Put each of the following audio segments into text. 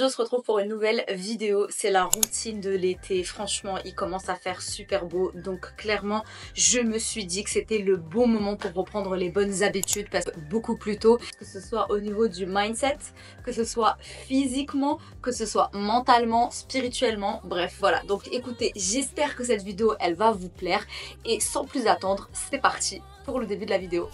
Aujourd'hui on se retrouve pour une nouvelle vidéo, c'est la routine de l'été. Franchement il commence à faire super beau, donc clairement je me suis dit que c'était le bon moment pour reprendre les bonnes habitudes, parce que beaucoup plus tôt, que ce soit au niveau du mindset, que ce soit physiquement, que ce soit mentalement, spirituellement, bref voilà. Donc écoutez, j'espère que cette vidéo elle va vous plaire et sans plus attendre, c'est parti pour le début de la vidéo.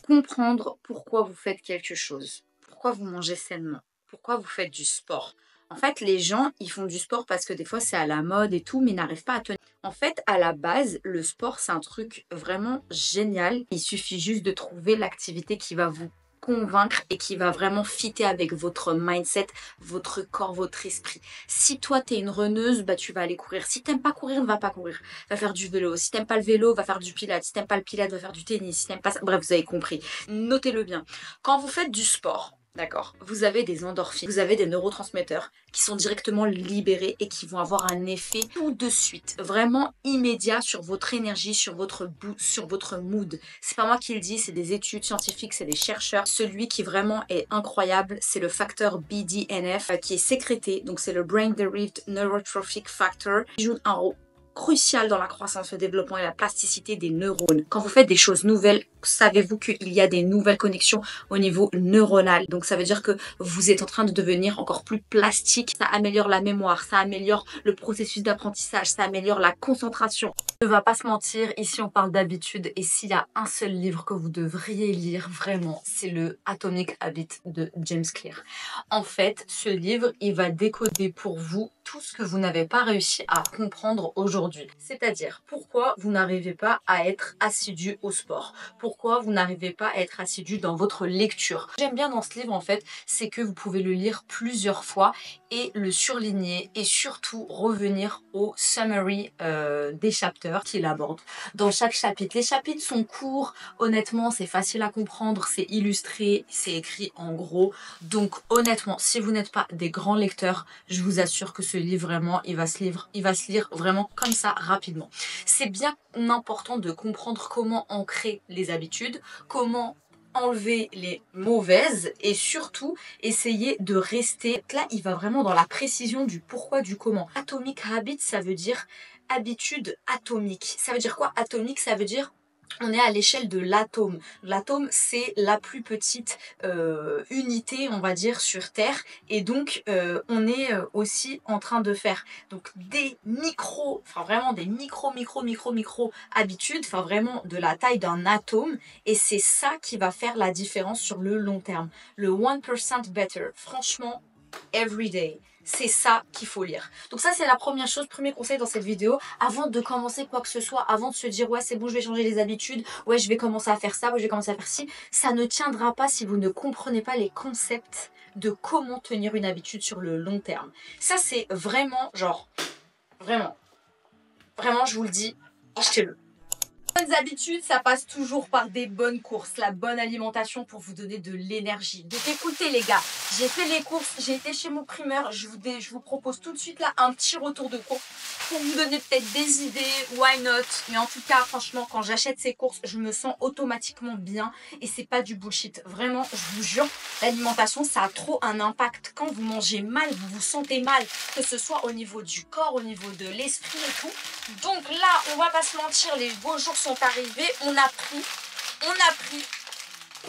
Comprendre pourquoi vous faites quelque chose, pourquoi vous mangez sainement, pourquoi vous faites du sport. En fait, les gens, ils font du sport parce que des fois, c'est à la mode et tout, mais ils n'arrivent pas à tenir. En fait, à la base, le sport, c'est un truc vraiment génial. Il suffit juste de trouver l'activité qui va vous convaincre et qui va vraiment fitter avec votre mindset, votre corps, votre esprit. Si toi t'es une runneuse, bah tu vas aller courir. Si t'aimes pas courir, ne va pas courir. Va faire du vélo. Si t'aimes pas le vélo, va faire du pilates. Si t'aimes pas le pilates, va faire du tennis. Si t'aimes pas ça, bref, vous avez compris. Notez-le bien. Quand vous faites du sport, d'accord, vous avez des endorphines, vous avez des neurotransmetteurs qui sont directement libérés et qui vont avoir un effet tout de suite, vraiment immédiat sur votre énergie, sur votre mood. C'est pas moi qui le dis, c'est des études scientifiques, c'est des chercheurs. Celui qui vraiment est incroyable, c'est le facteur BDNF qui est sécrété, donc c'est le Brain Derived Neurotrophic Factor, qui joue un rôle crucial dans la croissance, le développement et la plasticité des neurones. Quand vous faites des choses nouvelles, savez-vous qu'il y a des nouvelles connexions au niveau neuronal? Donc ça veut dire que vous êtes en train de devenir encore plus plastique. Ça améliore la mémoire, ça améliore le processus d'apprentissage, ça améliore la concentration. On ne va pas se mentir, ici on parle d'habitude et s'il y a un seul livre que vous devriez lire vraiment, c'est le Atomic Habit de James Clear. En fait, ce livre, il va décoder pour vous tout ce que vous n'avez pas réussi à comprendre aujourd'hui. C'est-à-dire, pourquoi vous n'arrivez pas à être assidu au sport? Pourquoi vous n'arrivez pas à être assidu dans votre lecture? Ce que j'aime bien dans ce livre, en fait, c'est que vous pouvez le lire plusieurs fois et le surligner et surtout revenir au summary des chapters qu'il aborde. Dans chaque chapitre, les chapitres sont courts, honnêtement, c'est facile à comprendre, c'est illustré, c'est écrit en gros. Donc, honnêtement, si vous n'êtes pas des grands lecteurs, je vous assure que ce livre, vraiment, il va se lire vraiment comme ça, rapidement. C'est bien important de comprendre comment ancrer les habitudes, comment enlever les mauvaises et surtout essayer de rester. Là, il va vraiment dans la précision du pourquoi, du comment. Atomic Habit, ça veut dire habitude atomique. Ça veut dire quoi atomique? Ça veut dire on est à l'échelle de l'atome. L'atome, c'est la plus petite unité, on va dire, sur Terre. Et donc, on est aussi en train de faire donc des enfin vraiment des micro habitudes, enfin vraiment de la taille d'un atome. Et c'est ça qui va faire la différence sur le long terme. Le 1% better, franchement, every day. C'est ça qu'il faut lire. Donc ça c'est la première chose, premier conseil dans cette vidéo. Avant de commencer quoi que ce soit, avant de se dire ouais c'est bon je vais changer les habitudes, ouais je vais commencer à faire ça, ouais je vais commencer à faire ci, ça ne tiendra pas si vous ne comprenez pas les concepts de comment tenir une habitude sur le long terme. Ça c'est vraiment genre, vraiment je vous le dis, achetez-le. Bonnes habitudes, ça passe toujours par des bonnes courses, la bonne alimentation pour vous donner de l'énergie. Donc écoutez les gars, j'ai fait les courses, j'ai été chez mon primeur, je vous propose tout de suite là un petit retour de course pour vous donner peut-être des idées, why not. Mais en tout cas, franchement, quand j'achète ces courses, je me sens automatiquement bien et c'est pas du bullshit. Vraiment, je vous jure, l'alimentation, ça a trop un impact. Quand vous mangez mal, vous vous sentez mal, que ce soit au niveau du corps, au niveau de l'esprit et tout. Donc là, on va pas se mentir, les beaux jours sont arrivés, on a pris.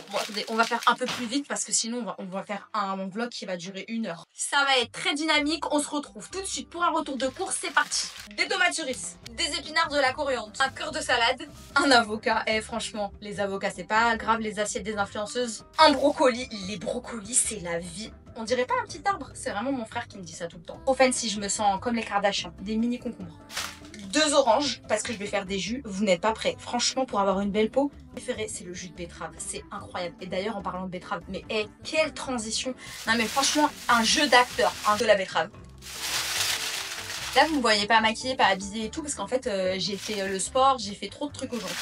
Bon, attendez, on va faire un peu plus vite parce que sinon on va faire un vlog qui va durer 1 heure. Ça va être très dynamique, on se retrouve tout de suite pour un retour de course, c'est parti. Des tomates cerises, des épinards, de la coriandre, un cœur de salade, un avocat. Et franchement, les avocats c'est pas grave, les assiettes des influenceuses. Un brocoli, les brocolis c'est la vie. On dirait pas un petit arbre? C'est vraiment mon frère qui me dit ça tout le temps. Au fancy, je me sens comme les Kardashians, des mini concombres. 2 oranges parce que je vais faire des jus, vous n'êtes pas prêts. Franchement, pour avoir une belle peau, mon préféré c'est le jus de betterave, c'est incroyable. Et d'ailleurs en parlant de betterave, mais quelle transition. Non mais franchement, un jeu d'acteur, un jeu de la betterave. Là vous me voyez pas maquillée, pas habillée et tout parce qu'en fait j'ai fait le sport, j'ai fait trop de trucs aujourd'hui.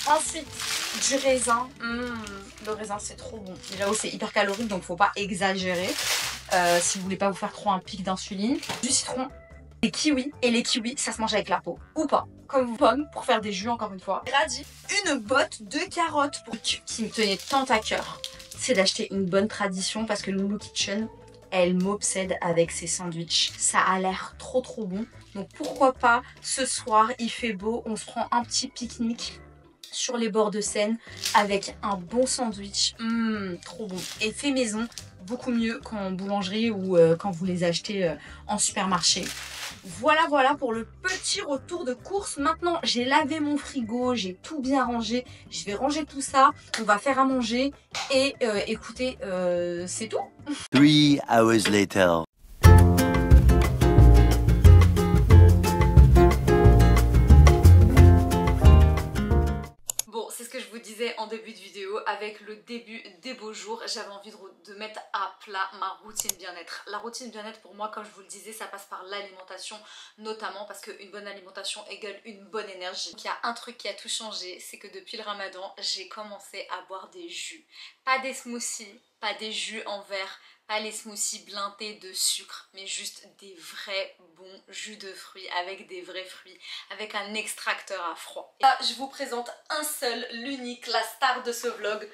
Ensuite du raisin, le raisin c'est trop bon. Déjà c'est hyper calorique donc faut pas exagérer si vous voulez pas vous faire trop un pic d'insuline. Du citron. Les kiwis, et les kiwis ça se mange avec la peau ou pas, comme pomme pour faire des jus encore une fois. Radis, une botte de carottes pour qui me tenait tant à cœur, c'est d'acheter une bonne tradition parce que Loulou Kitchen elle m'obsède avec ses sandwichs. Ça a l'air trop bon, donc pourquoi pas ce soir il fait beau, on se prend un petit pique-nique sur les bords de Seine avec un bon sandwich, trop bon et fait maison. Beaucoup mieux qu'en boulangerie ou quand vous les achetez en supermarché. Voilà pour le petit retour de course. Maintenant, j'ai lavé mon frigo, j'ai tout bien rangé. Je vais ranger tout ça, on va faire à manger et écoutez, c'est tout. 3 hours later. Bon, c'est ce que je vous disais en début de vidéo, avec le début des beaux jours, j'avais envie de mettre à plat ma routine bien-être. La routine bien-être pour moi, comme je vous le disais, ça passe par l'alimentation, notamment parce qu'une bonne alimentation égale une bonne énergie. Donc, il y a un truc qui a tout changé, c'est que depuis le ramadan, j'ai commencé à boire des jus. Pas des smoothies, pas des jus en verre, pas les smoothies blindés de sucre, mais juste des vrais bons jus de fruits avec des vrais fruits, avec un extracteur à froid. Et là, je vous présente un seul, l'unique, la star de ce vlog,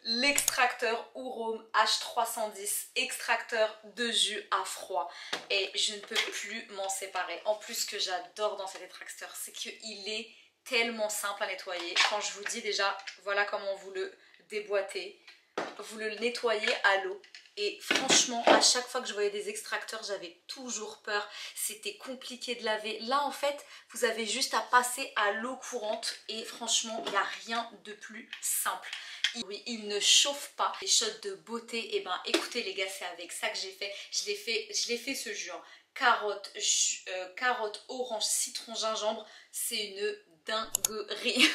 l'extracteur Ourom H310, extracteur de jus à froid. Et je ne peux plus m'en séparer. En plus, ce que j'adore dans cet extracteur, c'est qu'il est tellement simple à nettoyer. Quand je vous dis déjà, voilà comment vous le déboîtez. Vous le nettoyez à l'eau. Et franchement, à chaque fois que je voyais des extracteurs, j'avais toujours peur. C'était compliqué de laver. Là, en fait, vous avez juste à passer à l'eau courante. Et franchement, il n'y a rien de plus simple. Oui, il ne chauffe pas. Les shots de beauté, et ben écoutez les gars, c'est avec ça que j'ai fait. Je l'ai fait ce jus. Hein. Carotte, orange, citron, gingembre. C'est une dinguerie.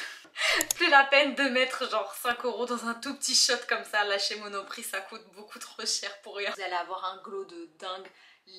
Plus la peine de mettre genre 5 € dans un tout petit shot comme ça. Là chez Monoprix ça coûte beaucoup trop cher pour rien. Vous allez avoir un glow de dingue.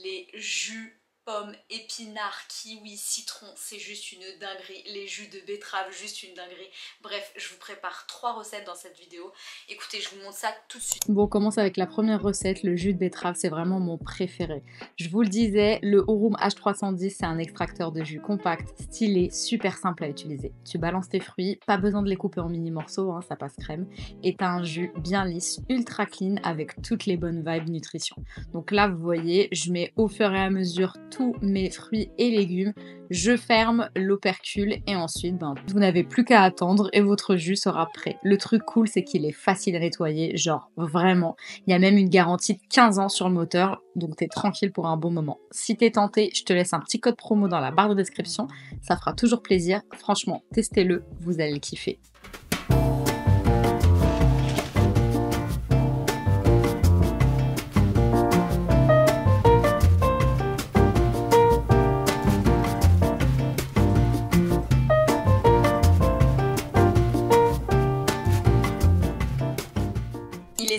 Les jus pommes, épinards, kiwi, citron, c'est juste une dinguerie. Les jus de betterave, juste une dinguerie. Bref, je vous prépare 3 recettes dans cette vidéo. Écoutez, je vous montre ça tout de suite. Bon, on commence avec la première recette, le jus de betterave, c'est vraiment mon préféré. Je vous le disais, le Ourom H310, c'est un extracteur de jus compact, stylé, super simple à utiliser. Tu balances tes fruits, pas besoin de les couper en mini morceaux, hein, ça passe crème. Et t'as un jus bien lisse, ultra clean, avec toutes les bonnes vibes nutrition. Donc là, vous voyez, je mets au fur et à mesure tous mes fruits et légumes, je ferme l'opercule et ensuite vous n'avez plus qu'à attendre et votre jus sera prêt. Le truc cool c'est qu'il est facile à nettoyer, genre vraiment, il y a même une garantie de 15 ans sur le moteur, donc t'es tranquille pour un bon moment. Si t'es tenté, je te laisse un petit code promo dans la barre de description, ça fera toujours plaisir, franchement testez-le, vous allez le kiffer.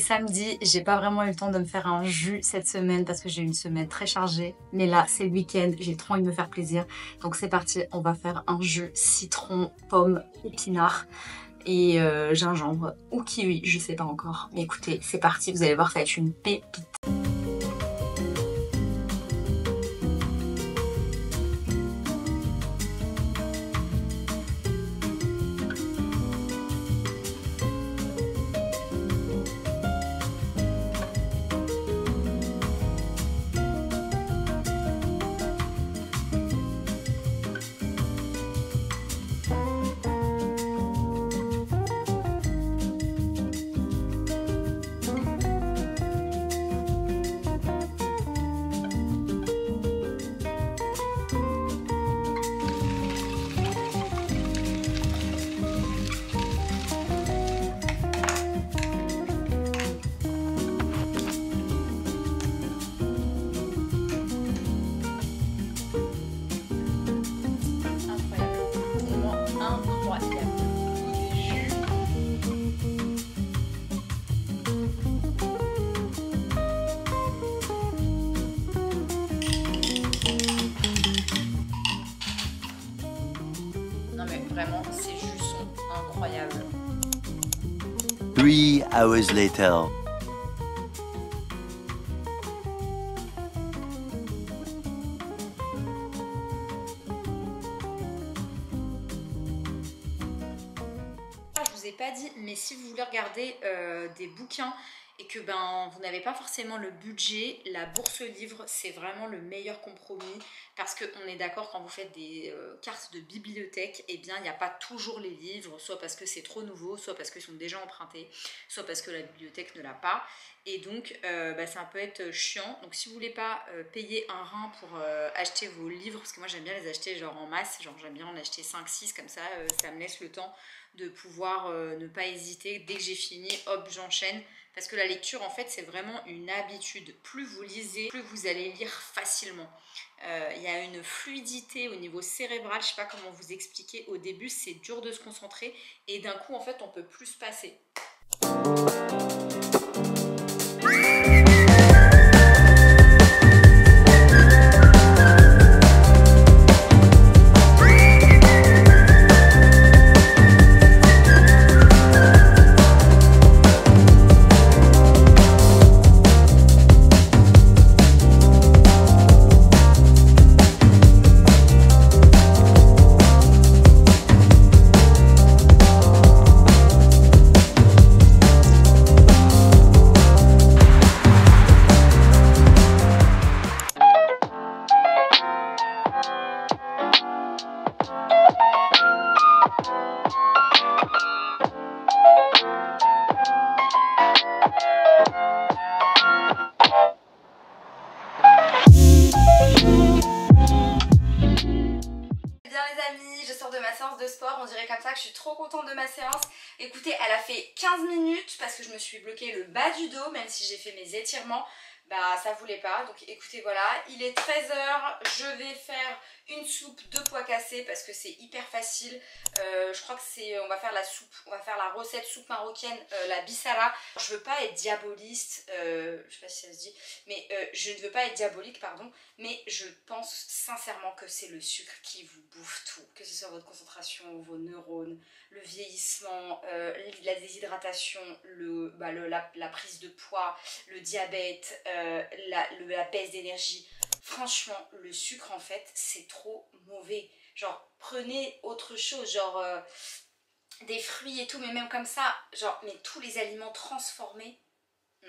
Samedi, j'ai pas vraiment eu le temps de me faire un jus cette semaine parce que j'ai eu une semaine très chargée, mais là c'est le week-end, j'ai trop envie de me faire plaisir, donc c'est parti, on va faire un jus citron, pomme, épinard et gingembre ou kiwi, je sais pas encore, mais écoutez, c'est parti, vous allez voir, ça va être une pépite. 3 hours later. Je vous ai pas dit, mais si vous voulez regarder des bouquins et que vous n'avez pas forcément le budget, la bourse livre c'est vraiment le meilleur compromis, parce qu'on est d'accord, quand vous faites des cartes de bibliothèque, eh bien il n'y a pas toujours les livres, soit parce que c'est trop nouveau, soit parce qu'ils sont déjà empruntés, soit parce que la bibliothèque ne l'a pas, et donc ça peut être chiant. Donc si vous voulez pas payer un rein pour acheter vos livres, parce que moi j'aime bien les acheter genre en masse, genre j'aime bien en acheter 5-6 comme ça, ça me laisse le temps de pouvoir ne pas hésiter. Dès que j'ai fini, hop, j'enchaîne. Parce que la lecture, en fait, c'est vraiment une habitude. Plus vous lisez, plus vous allez lire facilement. Il y a une fluidité au niveau cérébral, je ne sais pas comment vous expliquer. Au début, c'est dur de se concentrer. Et d'un coup, en fait, on peut plus se passer. De ma séance de sport, on dirait comme ça que je suis trop contente de ma séance. Écoutez, elle a fait 15 minutes parce que je me suis bloqué le bas du dos, même si j'ai fait mes étirements, ça voulait pas. Donc écoutez, voilà, il est 13 h, je vais faire une soupe de pois cassés parce que c'est hyper facile. Je crois que on va faire la soupe, on va faire la recette soupe marocaine, la bissara. Je veux pas être diaboliste, je sais pas si ça se dit, mais je ne veux pas être diabolique, pardon, mais je pense sincèrement que c'est le sucre qui vous bouffe tout, que ce soit votre concentration, vos neurones, le vieillissement, la déshydratation, la prise de poids, le diabète, la baisse d'énergie. Franchement, le sucre, en fait, c'est trop mauvais. Genre, prenez autre chose, genre des fruits et tout, mais même comme ça, genre, mais tous les aliments transformés,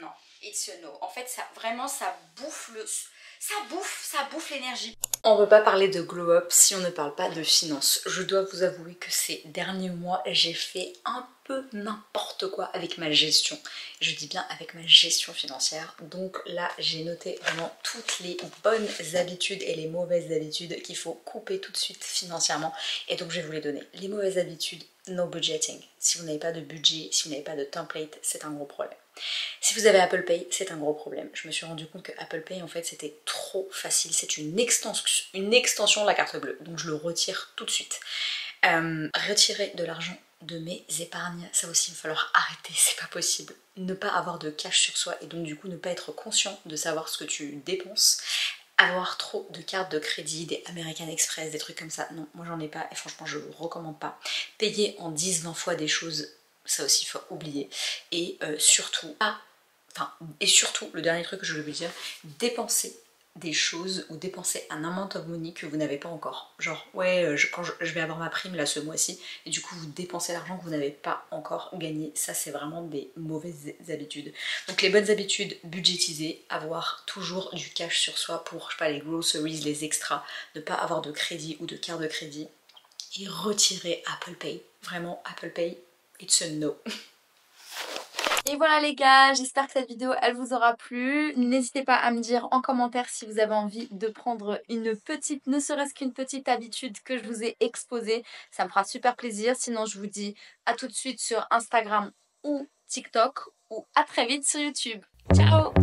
non, it's a no. En fait, ça, vraiment, ça bouffe l'énergie. On ne peut pas parler de glow up si on ne parle pas de finances. Je dois vous avouer que ces derniers mois, j'ai fait un peu n'importe quoi avec ma gestion. Je dis bien avec ma gestion financière. Donc là, j'ai noté vraiment toutes les bonnes habitudes et les mauvaises habitudes qu'il faut couper tout de suite financièrement. Et donc je vais vous les donner. Les mauvaises habitudes, no budgeting. Si vous n'avez pas de budget, si vous n'avez pas de template, c'est un gros problème. Si vous avez Apple Pay, c'est un gros problème. Je me suis rendu compte que Apple Pay, en fait, c'était trop facile. C'est une extension de la carte bleue. Donc je le retire tout de suite. Retirer de l'argent de mes épargnes, ça aussi, il va falloir arrêter, c'est pas possible. Ne pas avoir de cash sur soi et donc du coup ne pas être conscient de savoir ce que tu dépenses. Avoir trop de cartes de crédit, des American Express, des trucs comme ça, non, moi j'en ai pas et franchement je le recommande pas. Payer en 10-20 fois des choses, ça aussi il faut oublier. Et surtout, le dernier truc que je voulais vous dire, dépenser des choses ou dépenser un amount of money que vous n'avez pas encore. Genre, ouais, quand je vais avoir ma prime là ce mois-ci, et du coup vous dépensez l'argent que vous n'avez pas encore gagné. Ça, c'est vraiment des mauvaises habitudes. Donc les bonnes habitudes, budgétiser, avoir toujours du cash sur soi pour, je sais pas, les groceries, les extras, ne pas avoir de crédit ou de carte de crédit, et retirer Apple Pay. Vraiment, Apple Pay, it's a no. Et voilà les gars, j'espère que cette vidéo elle vous aura plu. N'hésitez pas à me dire en commentaire si vous avez envie de prendre une petite, ne serait-ce qu'une petite habitude que je vous ai exposée. Ça me fera super plaisir. Sinon je vous dis à tout de suite sur Instagram ou TikTok ou à très vite sur YouTube. Ciao!